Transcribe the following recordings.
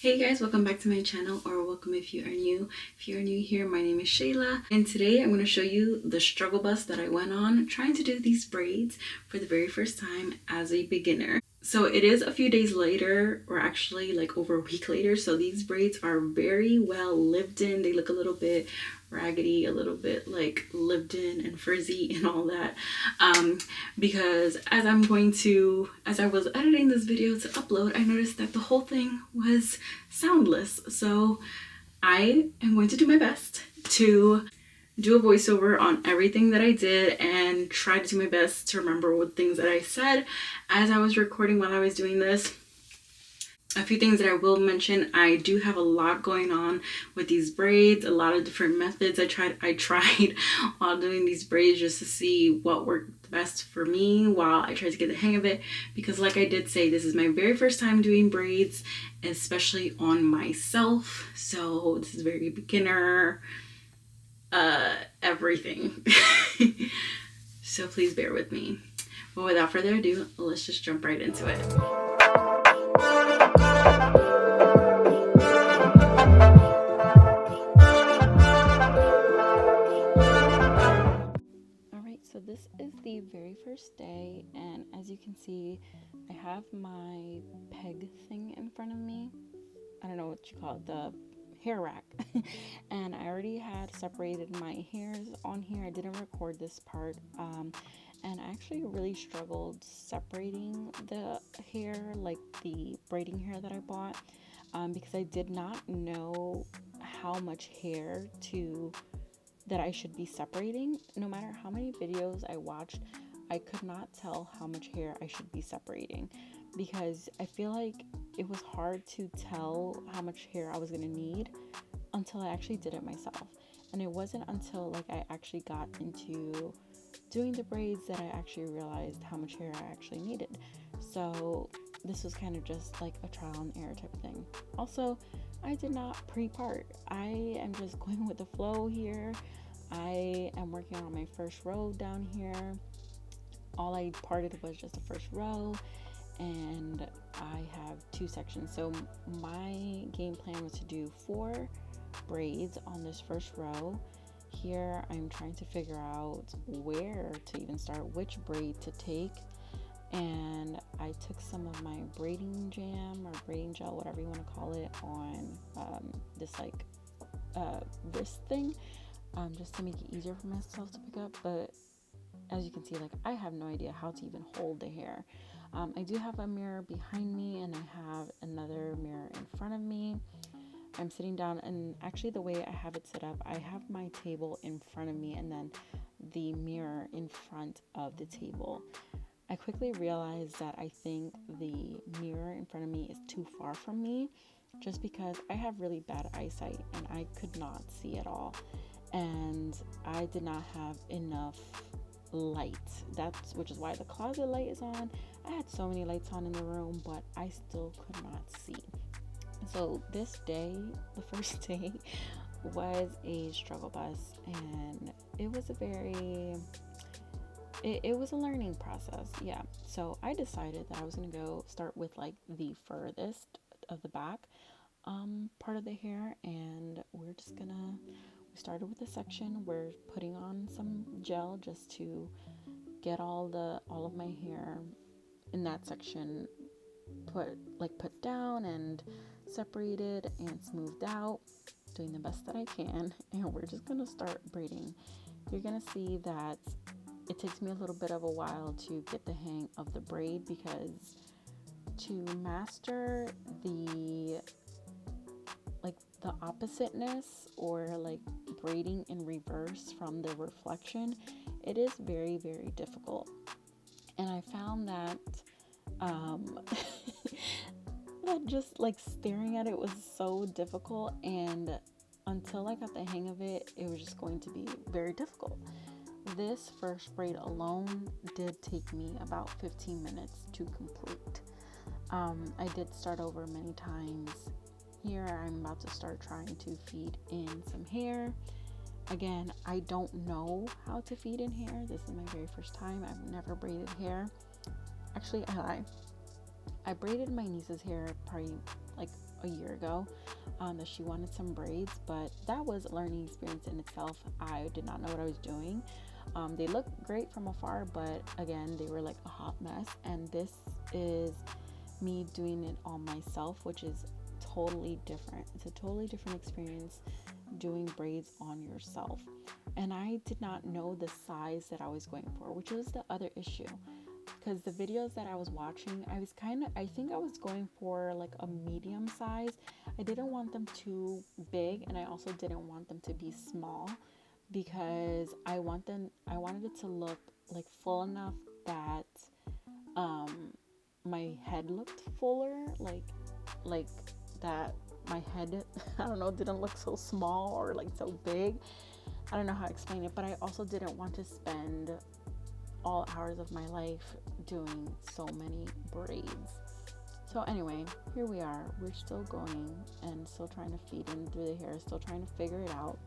Hey guys, welcome back to my channel, or welcome if you are new. If you are new here, my name is Shayla, and today I'm going to show you the struggle bus that I went on trying to do these braids for the very first time as a beginner. So it is a few days later, or actually like over a week later, so these braids are very well lived in. They look a little bit raggedy, a little bit like lived in and frizzy and all that, because as I was editing this video to upload, I noticed that the whole thing was soundless. So I am going to do my best to do a voiceover on everything that I did and try to do my best to remember what things that I said as I was recording while I was doing this. A few things that I will mention: I do have a lot going on with these braids, a lot of different methods I tried while doing these braids, just to see what worked best for me while I tried to get the hang of it, because like I did say, this is my very first time doing braids, especially on myself. So this is very beginner everything. So please bear with me. But without further ado, let's just jump right into it. So this is the very first day, and as you can see, I have my peg thing in front of me. I don't know what you call it, the hair rack. And I already had separated my hairs on here. I didn't record this part, and I actually really struggled separating the hair, like the braiding hair that I bought, because I did not know how much hair that I should be separating. No matter how many videos I watched, I could not tell how much hair I should be separating, because I feel like it was hard to tell how much hair I was going to need until I actually did it myself. And it wasn't until like I actually got into doing the braids that I actually realized how much hair I actually needed. So this was kind of just like a trial and error type thing. Also, I did not pre-part. I am just going with the flow here. I am working on my first row down here. All I parted was just the first row, and I have two sections. So my game plan was to do 4 braids on this first row. Here I'm trying to figure out where to even start, which braid to take. And I took some of my braiding jam or braiding gel, whatever you want to call it, on this like wrist thing, just to make it easier for myself to pick up. But as you can see, like, I have no idea how to even hold the hair. I do have a mirror behind me, and I have another mirror in front of me. I'm sitting down, and actually the way I have it set up, I have my table in front of me and then the mirror in front of the table. I quickly realized that I think the mirror in front of me is too far from me, just because I have really bad eyesight and I could not see at all. And I did not have enough light. Which is why the closet light is on. I had so many lights on in the room, but I still could not see. So this day, the first day, was a struggle bus, and it was it was a learning process. Yeah. So I decided that I was gonna go start with like the furthest of the back part of the hair, and we started with a section. We're putting on some gel just to get all of my hair in that section put down and separated and smoothed out, doing the best that I can. And we're just gonna start braiding. You're gonna see that it takes me a little bit of a while to get the hang of the braid, because to master the oppositeness, or like braiding in reverse from the reflection, it is very, very difficult. And I found that that just like staring at it was so difficult, and until I got the hang of it, it was just going to be very difficult. This first braid alone did take me about 15 minutes to complete. I did start over many times. Here I'm about to start trying to feed in some hair. Again, I don't know how to feed in hair. This is my very first time. I've never braided hair. Actually, I braided my niece's hair probably like a year ago that she wanted some braids, but that was a learning experience in itself. I did not know what I was doing. They looked great from afar, but again, they were like a hot mess. And this is me doing it all myself, which is totally different. It's a totally different experience doing braids on yourself. And I did not know the size that I was going for, which was the other issue. Because the videos that I was watching, I think I was going for like a medium size. I didn't want them too big, and I also didn't want them to be small, because I wanted it to look like full enough that my head looked fuller, like that my head I don't know, didn't look so small or like so big. I don't know how to explain it, but I also didn't want to spend all hours of my life doing so many braids. So anyway, here we are. We're still going and still trying to feed in through the hair, still trying to figure it out.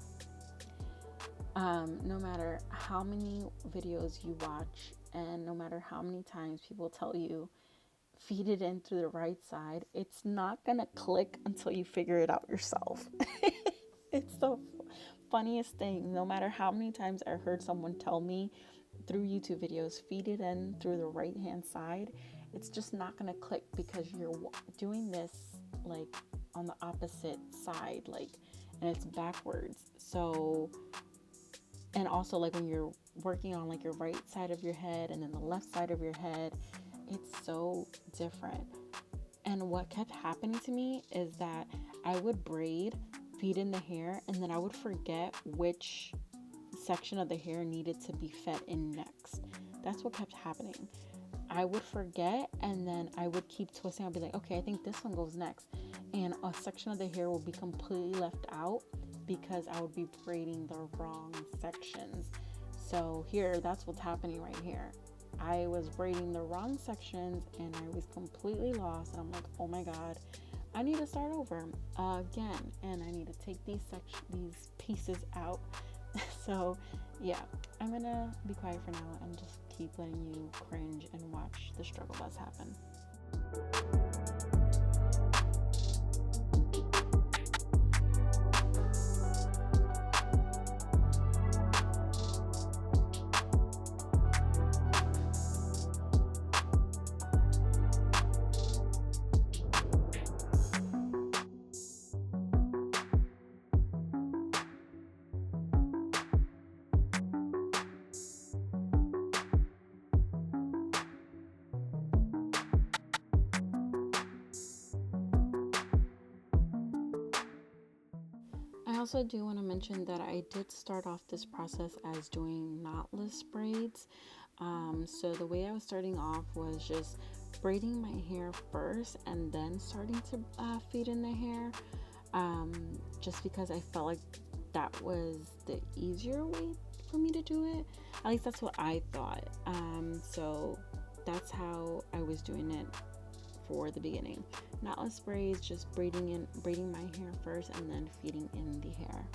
No matter how many videos you watch and no matter how many times people tell you feed it in through the right side, it's not gonna click until you figure it out yourself. It's the funniest thing. No matter how many times I heard someone tell me through YouTube videos, feed it in through the right hand side, it's just not gonna click because you're doing this like on the opposite side, like, and it's backwards. So, and also like when you're working on like your right side of your head and then the left side of your head, it's so different. And what kept happening to me is that I would braid, feed in the hair, and then I would forget which section of the hair needed to be fed in next. That's what kept happening. I would forget, and then I would keep twisting. I'd be like, okay, I think this one goes next. And a section of the hair will be completely left out because I would be braiding the wrong sections. So here, that's what's happening right here. I was braiding the wrong sections and I was completely lost. And I'm like, oh my God, I need to start over again. And I need to take these pieces out. So yeah, I'm gonna be quiet for now and just keep letting you cringe and watch the struggle bus happen. I also do want to mention that I did start off this process as doing knotless braids. So the way I was starting off was just braiding my hair first and then starting to feed in the hair, just because I felt like that was the easier way for me to do it. At least that's what I thought. So that's how I was doing it for the beginning. Knotless braids, just braiding my hair first and then feeding in the hair.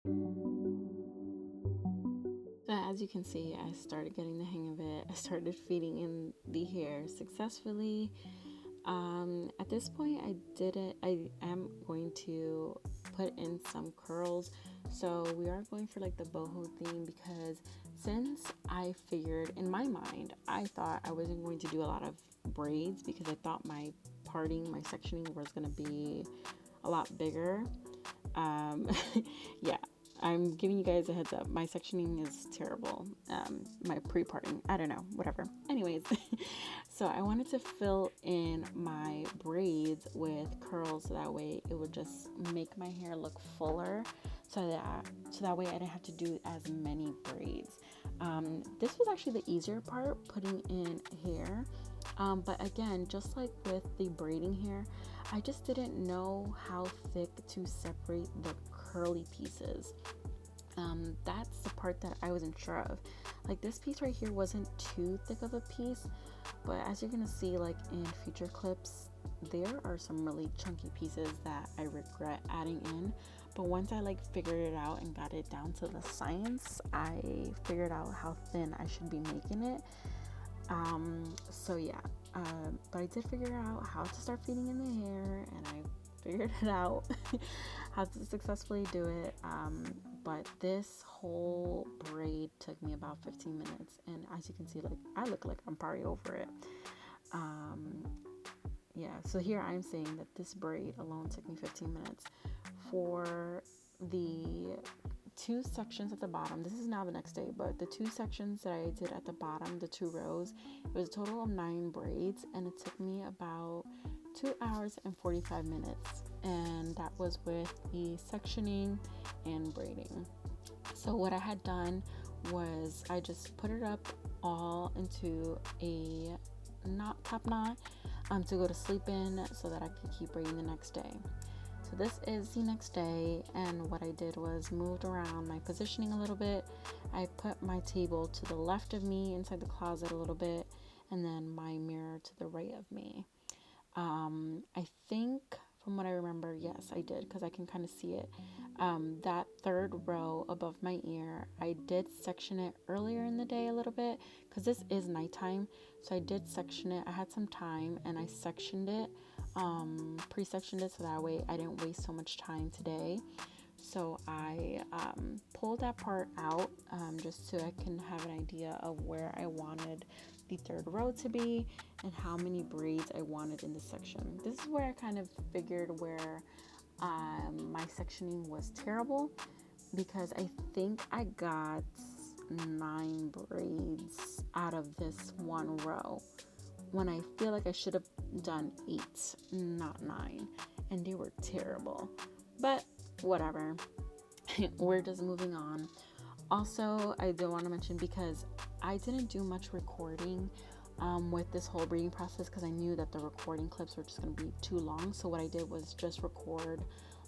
So as you can see, I started getting the hang of it. I started feeding in the hair successfully. At this point, I am going to put in some curls. So we are going for like the boho theme, because since I figured in my mind, I thought I wasn't going to do a lot of braids, because I thought my sectioning was going to be a lot bigger. Um, yeah, I'm giving you guys a heads up. My sectioning is terrible. My pre-parting, I don't know, whatever. Anyways, so I wanted to fill in my braids with curls, so that way it would just make my hair look fuller, so that way I didn't have to do as many braids. This was actually the easier part, putting in hair. But again, just like with the braiding hair, I just didn't know how thick to separate the curly pieces. That's the part that I wasn't sure of. Like, this piece right here wasn't too thick of a piece, but as you're gonna see, like in future clips, there are some really chunky pieces that I regret adding in. But once I like figured it out and got it down to the science, I figured out how thin I should be making it. So yeah, but I did figure out how to start feeding in the hair, and I figured it out how to successfully do it. But this whole braid took me about 15 minutes, and as you can see, like, I look like I'm probably over it. Yeah, so here I'm saying that this braid alone took me 15 minutes. For the two sections at the bottom, this is now the next day, but the two sections that I did at the bottom, the 2 rows, it was a total of 9 braids, and it took me about 2 hours and 45 minutes, and that was with the sectioning and braiding. So what I had done was I just put it up all into a top knot to go to sleep in, so that I could keep braiding the next day. So this is the next day, and what I did was moved around my positioning a little bit. I put my table to the left of me inside the closet a little bit, and then my mirror to the right of me. I think from what I remember, yes, I did, because I can kind of see it. That third row above my ear, I did section it earlier in the day a little bit, because this is nighttime. So I did section it. I had some time, and I sectioned it, pre-sectioned it, so that way I didn't waste so much time today. So I pulled that part out, just so I can have an idea of where I wanted the third row to be and how many braids I wanted in this section. This is where I kind of figured where my sectioning was terrible, because I think I got 9 braids out of this one row, when I feel like I should have done 8, not 9, and they were terrible. But whatever, we're just moving on. Also, I do want to mention, because I didn't do much recording with this whole braiding process, because I knew that the recording clips were just going to be too long. So what I did was just record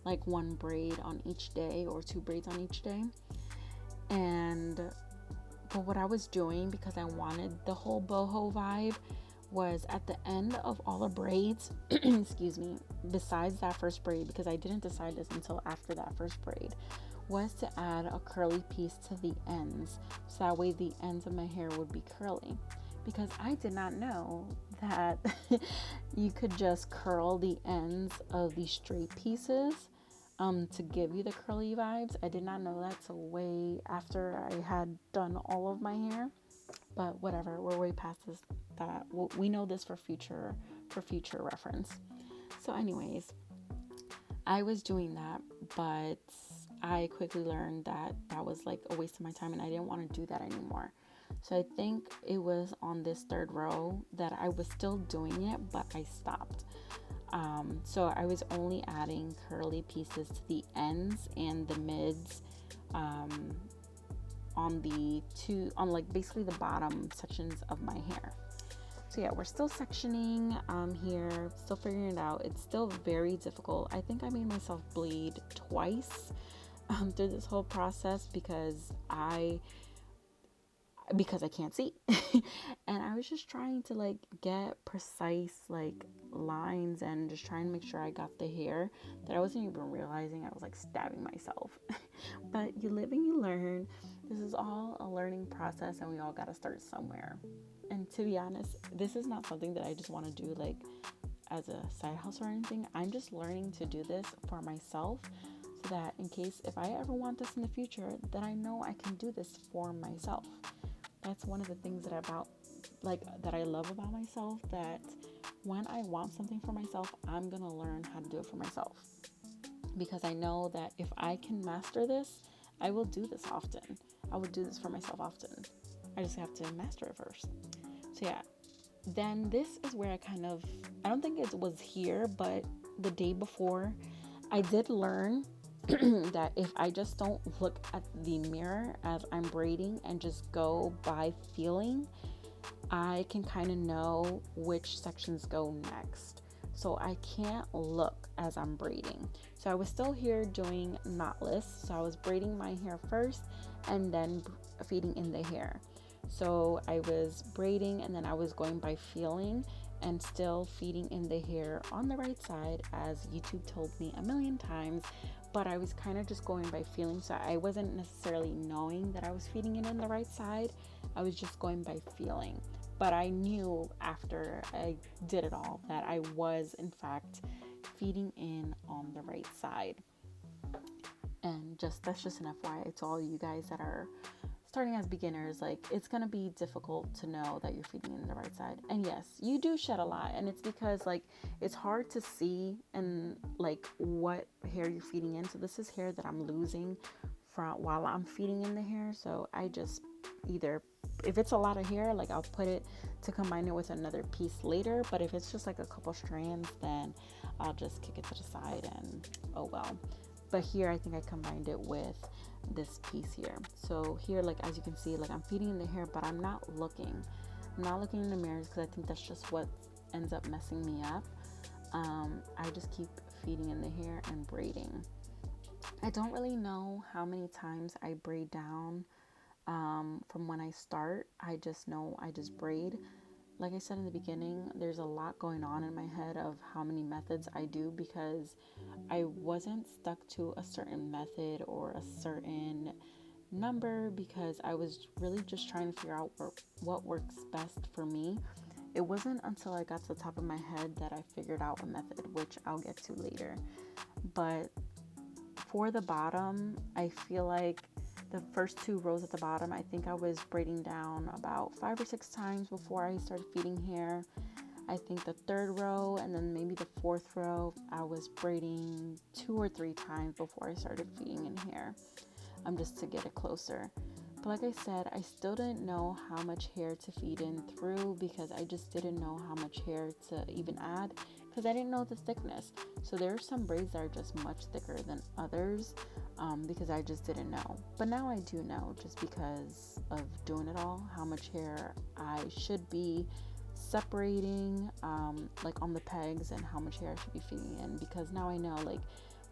like 1 braid on each day, or 2 braids on each day. But what I was doing, because I wanted the whole boho vibe, was at the end of all the braids, excuse me, besides that first braid, because I didn't decide this until after that first braid, was to add a curly piece to the ends, so that way the ends of my hair would be curly, because I did not know that you could just curl the ends of the straight pieces to give you the curly vibes. I did not know that till way after I had done all of my hair. But whatever, we're way past this. That we know this for future reference. So anyways, I was doing that, but I quickly learned that that was like a waste of my time, and I didn't want to do that anymore. So I think it was on this third row that I was still doing it, but I stopped. So I was only adding curly pieces to the ends and the mids, on like basically the bottom sections of my hair. So yeah, we're still sectioning here, still figuring it out. It's still very difficult. I think I made myself bleed twice through this whole process, because because I can't see. And I was just trying to like get precise like lines and just trying to make sure I got the hair that I wasn't even realizing I was like stabbing myself. But you live and you learn. This is all a learning process and we all got to start somewhere. And to be honest, this is not something that I just want to do like as a side hustle or anything. I'm just learning to do this for myself so that in case if I ever want this in the future, then I know I can do this for myself. That's one of the things that I love about myself, that when I want something for myself, I'm going to learn how to do it for myself. Because I know that if I can master this, I will do this often. I will do this for myself often. I just have to master it first. So yeah, then this is where I don't think it was here, but the day before, I did learn that if I just don't look at the mirror as I'm braiding and just go by feeling, I can kind of know which sections go next. So I can't look as I'm braiding. So I was still here doing knotless. So I was braiding my hair first and then feeding in the hair. So I was braiding and then I was going by feeling and still feeding in the hair on the right side, as YouTube told me a million times. But I was kind of just going by feeling. So I wasn't necessarily knowing that I was feeding it on the right side. I was just going by feeling. But I knew after I did it all that I was, in fact, feeding in on the right side. And that's just an FYI to all you guys that are starting as beginners. Like, it's going to be difficult to know that you're feeding in the right side. And yes, you do shed a lot. And it's because, like, it's hard to see and, like, what hair you're feeding in. So this is hair that I'm losing while I'm feeding in the hair. So I just either, if it's a lot of hair, like, I'll put it to combine it with another piece later. But if it's just like a couple strands, then I'll just kick it to the side and oh well. But here I think I combined it with this piece here. So here, like, as you can see, like, I'm feeding in the hair, but I'm not looking in the mirrors, because I think that's just what ends up messing me up. I just keep feeding in the hair and braiding. I don't really know how many times I braid down from when I start. I just know I just braid. Like I said in the beginning, there's a lot going on in my head of how many methods I do, because I wasn't stuck to a certain method or a certain number, because I was really just trying to figure out what works best for me. It wasn't until I got to the top of my head that I figured out a method, which I'll get to later. But for the bottom, I feel like the first 2 rows at the bottom, I think I was braiding down about 5 or 6 times before I started feeding hair. I think the 3rd row and then maybe the 4th row, I was braiding 2 or 3 times before I started feeding in hair, just to get it closer. But like I said, I still didn't know how much hair to feed in through, because I just didn't know how much hair to even add, because I didn't know the thickness. So there are some braids that are just much thicker than others, because I just didn't know. But now I do know, just because of doing it all, how much hair I should be separating, like on the pegs, and how much hair I should be feeding in, because now I know, like,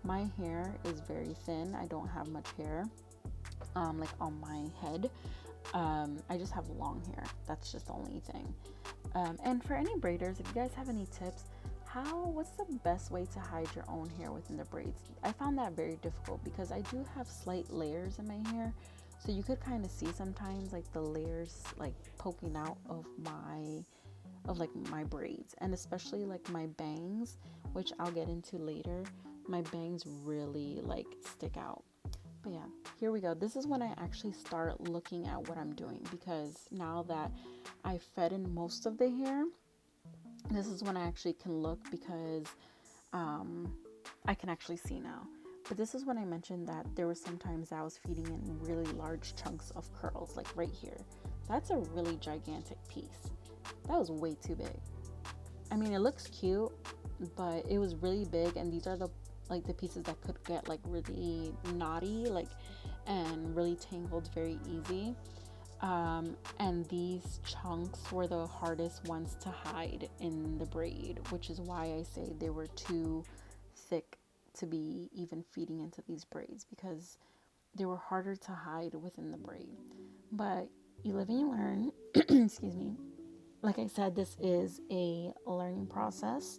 my hair is very thin. I don't have much hair, like on my head. I just have long hair. That's just the only thing. And for any braiders, if you guys have any tips, what's the best way to hide your own hair within the braids? I found that very difficult, because I do have slight layers in my hair, so you could kind of see sometimes like the layers like poking out of my braids, and especially like my bangs, which I'll get into later. My bangs really like stick out. But yeah, here we go. This is when I actually start looking at what I'm doing, because now that I fed in most of the hair, this is when I actually can look, because I can actually see now. But this is when I mentioned that there were sometimes I was feeding in really large chunks of curls, like right here. That's a really gigantic piece. That was way too big. I mean, it looks cute, but it was really big, and these are the pieces that could get like really knotty, like, and really tangled very easy. And these chunks were the hardest ones to hide in the braid, which is why I say they were too thick to be even feeding into these braids, because they were harder to hide within the braid. But you live and you learn. Excuse me. Like I said, this is a learning process,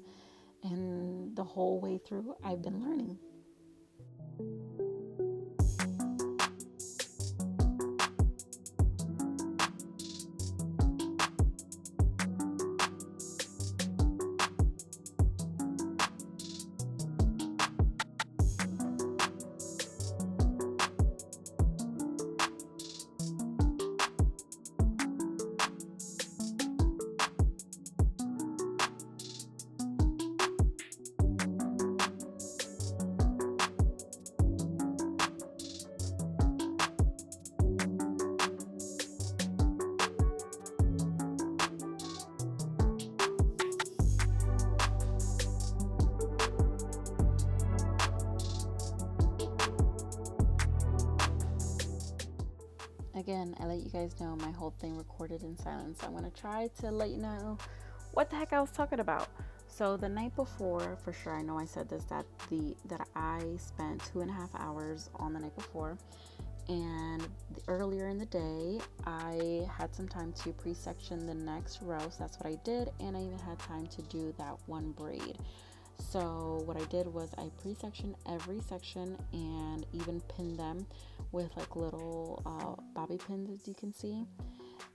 and the whole way through, I've been learning. Again, I let you guys know my whole thing recorded in silence. I'm going to try to let you know what the heck I was talking about. So the night before, for sure, I know I said this, that I spent 2.5 hours on the night before. And earlier in the day, I had some time to pre-section the next row. So that's what I did. And I even had time to do that one braid. So what I did was I pre-sectioned every section and even pinned them with like little bobby pins, as you can see,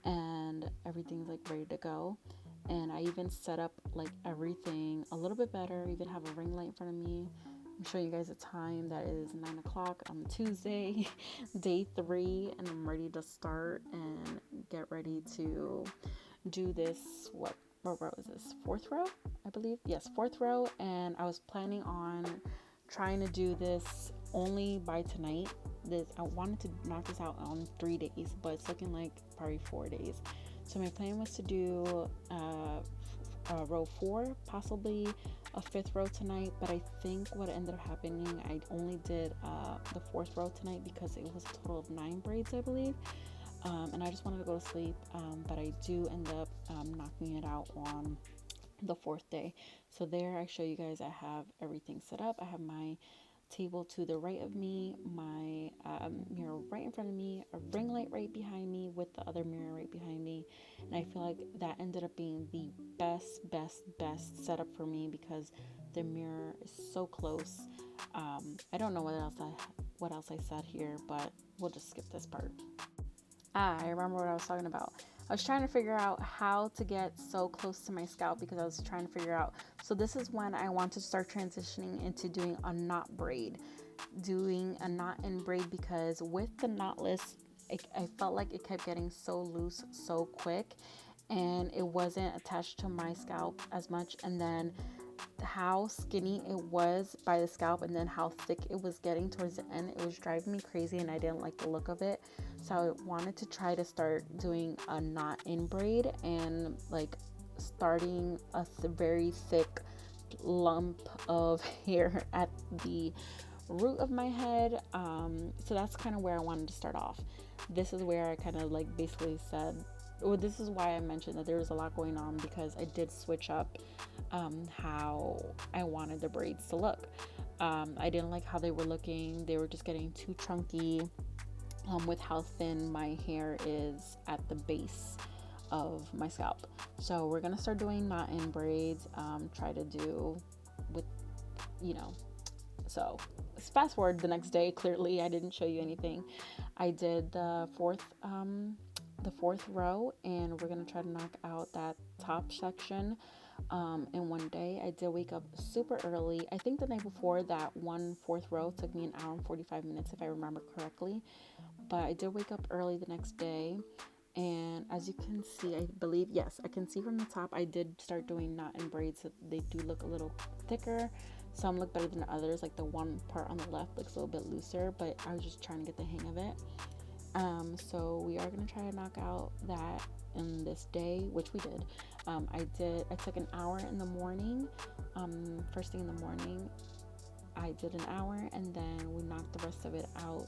and everything's like ready to go. And I even set up like everything a little bit better. I even have a ring light in front of me. I'm showing you guys a time that is 9 o'clock on Tuesday, day 3, and I'm ready to start and get ready to do this. What row is this? 4th row, I believe. Yes, 4th row. And I was planning on trying to do this only by tonight. I wanted to knock this out on 3 days, but it's looking like probably 4 days. So my plan was to do row 4, possibly a 5th row tonight, but I think what ended up happening, I only did the 4th row tonight because it was a total of 9 braids, I believe. And I just wanted to go to sleep, but I do end up knocking it out on the 4th day. So there I show you guys I have everything set up. I have my table to the right of me, my mirror right in front of me, a ring light right behind me with the other mirror right behind me. And I feel like that ended up being the best setup for me because the mirror is so close. I don't know what else I said here, but we'll just skip this part. I remember what I was talking about. I was trying to figure out how to get so close to my scalp because I was trying to figure out. So this is when I want to start transitioning into doing a knot braid. Doing a knot in braid because with the knotless, I felt like it kept getting so loose so quick and it wasn't attached to my scalp as much. And then how skinny it was by the scalp and then how thick it was getting towards the end, it was driving me crazy and I didn't like the look of it. So I wanted to try to start doing a knot in braid and like starting a very thick lump of hair at the root of my head. So that's kind of where I wanted to start off. This is where I kind of like basically said, well, this is why I mentioned that there was a lot going on because I did switch up how I wanted the braids to look. I didn't like how they were looking. They were just getting too chunky with how thin my hair is at the base of my scalp. So we're gonna start doing knot in braids, try to do with, so fast forward the next day. Clearly I didn't show you anything. I did the fourth row and we're gonna try to knock out that top section in one day. I did wake up super early. I think the night before that 4th row took me an hour and 45 minutes if I remember correctly, but I did wake up early the next day. And as you can see, I believe, yes, I can see from the top, I did start doing knot and braids. So they do look a little thicker. Some look better than others. Like the one part on the left looks a little bit looser, but I was just trying to get the hang of it. So we are going to try to knock out that in this day, which we did. I took an hour in the morning. First thing in the morning, I did an hour and then we knocked the rest of it out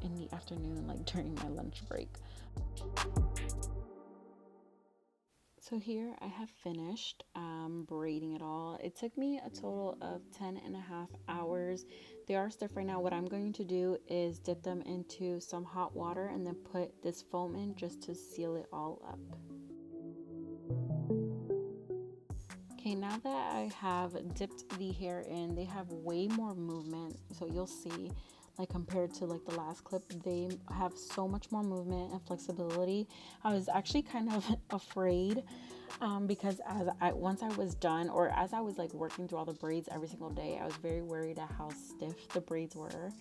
in the afternoon, like during my lunch break. So here I have finished braiding it all. It took me a total of 10.5 hours. They are stiff right now. What I'm going to do is dip them into some hot water and then put this foam in just to seal it all up. Okay, now that I have dipped the hair in, they have way more movement. So you'll see, like compared to like the last clip, they have so much more movement and flexibility. I was actually kind of afraid because once I was done, or as I was like working through all the braids every single day, I was very worried at how stiff the braids were.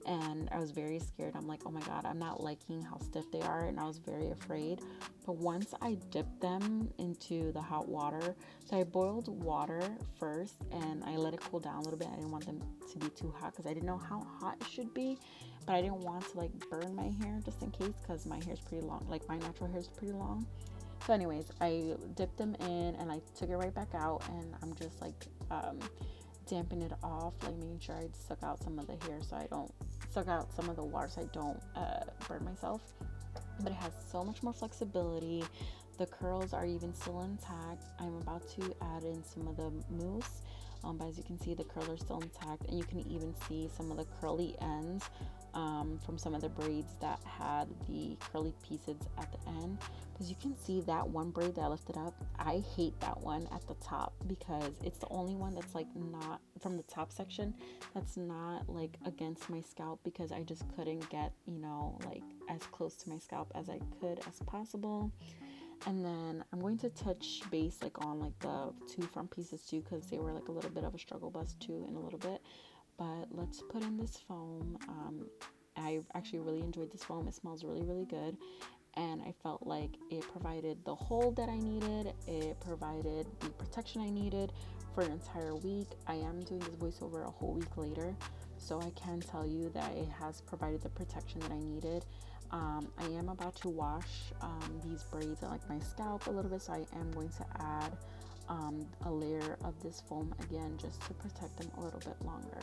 And I was very scared. I'm like, oh my god, I'm not liking how stiff they are, and I was very afraid. But once I dipped them into the hot water, so I boiled water first and I let it cool down a little bit. I didn't want them to be too hot because I didn't know how hot it should be, but I didn't want to like burn my hair just in case, because my hair is pretty long, like my natural hair is pretty long. So anyways, I dipped them in and I took it right back out, and I'm just like damping it off, like making sure I suck out some of the hair so I don't suck out some of the water so I don't burn myself. But it has so much more flexibility. The curls are even still intact. I'm about to add in some of the mousse, but as you can see, the curls are still intact, and you can even see some of the curly ends from some of the braids that had the curly pieces at the end. Because you can see that one braid that I lifted up, I hate that one at the top because it's the only one that's like not from the top section that's not like against my scalp, because I just couldn't get, you know, like as close to my scalp as I could as possible. And then I'm going to touch base like on like the two front pieces too, because they were like a little bit of a struggle bus too in a little bit. But let's put in this foam. I actually really enjoyed this foam. It smells really, really good. And I felt like it provided the hold that I needed. It provided the protection I needed for an entire week. I am doing this voiceover a whole week later, so I can tell you that it has provided the protection that I needed. I am about to wash these braids on like my scalp a little bit, so I am going to add a layer of this foam again just to protect them a little bit longer.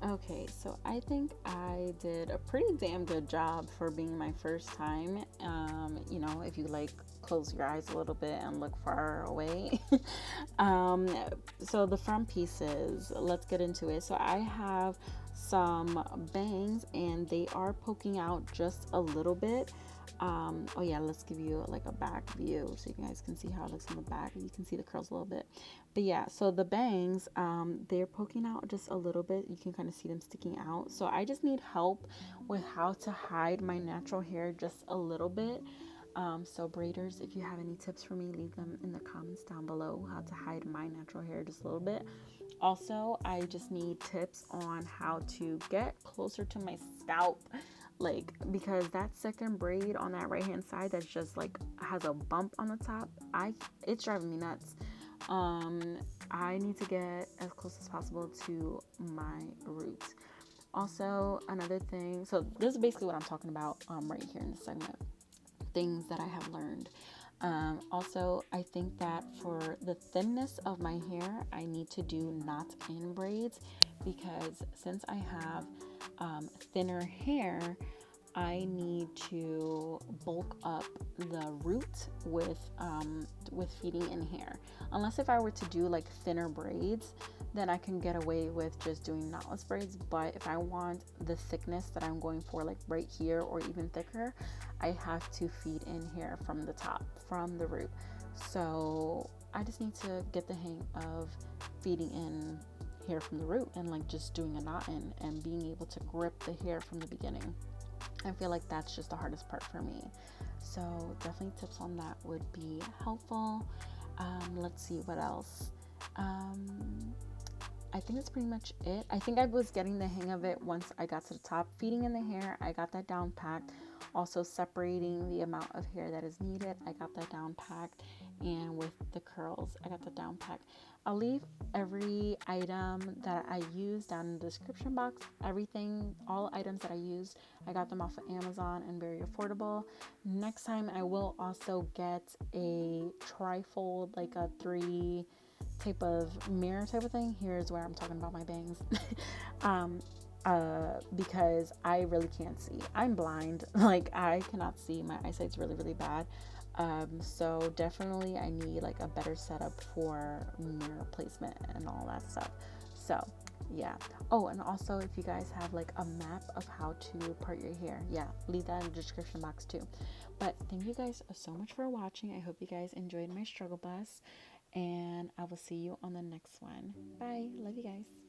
Okay, so I think I did a pretty damn good job for being my first time. You know, if you like close your eyes a little bit and look far away. um, so the front pieces, let's get into it. So I have some bangs and they are poking out just a little bit. Oh yeah, let's give you like a back view so you guys can see how it looks in the back. You can see the curls a little bit. But yeah, so the bangs, they're poking out just a little bit. You can kind of see them sticking out. So I just need help with how to hide my natural hair just a little bit. So braiders, if you have any tips for me, leave them in the comments down below, how to hide my natural hair just a little bit. Also, I just need tips on how to get closer to my scalp, like, because that second braid on that right hand side that's just like has a bump on the top, it's driving me nuts. I need to get as close as possible to my roots. Also, another thing, so this is basically what I'm talking about right here in this segment, things that I have learned. Also, I think that for the thinness of my hair, I need to do knot in braids, because since I have thinner hair, I need to bulk up the root with feeding in hair. Unless if I were to do like thinner braids, then I can get away with just doing knotless braids. But if I want the thickness that I'm going for, like right here or even thicker, I have to feed in hair from the top, from the root. So I just need to get the hang of feeding in hair from the root and like just doing a knot in and being able to grip the hair from the beginning. I feel like that's just the hardest part for me. So definitely tips on that would be helpful. Let's see what else. I think that's pretty much it. I think I was getting the hang of it once I got to the top. Feeding in the hair, I got that down packed. Also separating the amount of hair that is needed, I got that down packed. And with the curls, I got that down packed. I'll leave every item that I use down in the description box. Everything, all items that I used, I got them off of Amazon and very affordable. Next time I will also get a trifold, like a 3 type of mirror type of thing. Here's where I'm talking about my bangs. um because I really can't see. I'm blind. Like I cannot see. My eyesight's really, really bad. So definitely I need like a better setup for mirror placement and all that stuff. So yeah. Oh, and also if you guys have like a map of how to part your hair, yeah, leave that in the description box too. But thank you guys so much for watching. I hope you guys enjoyed my struggle bus, and I will see you on the next one. Bye. Love you guys.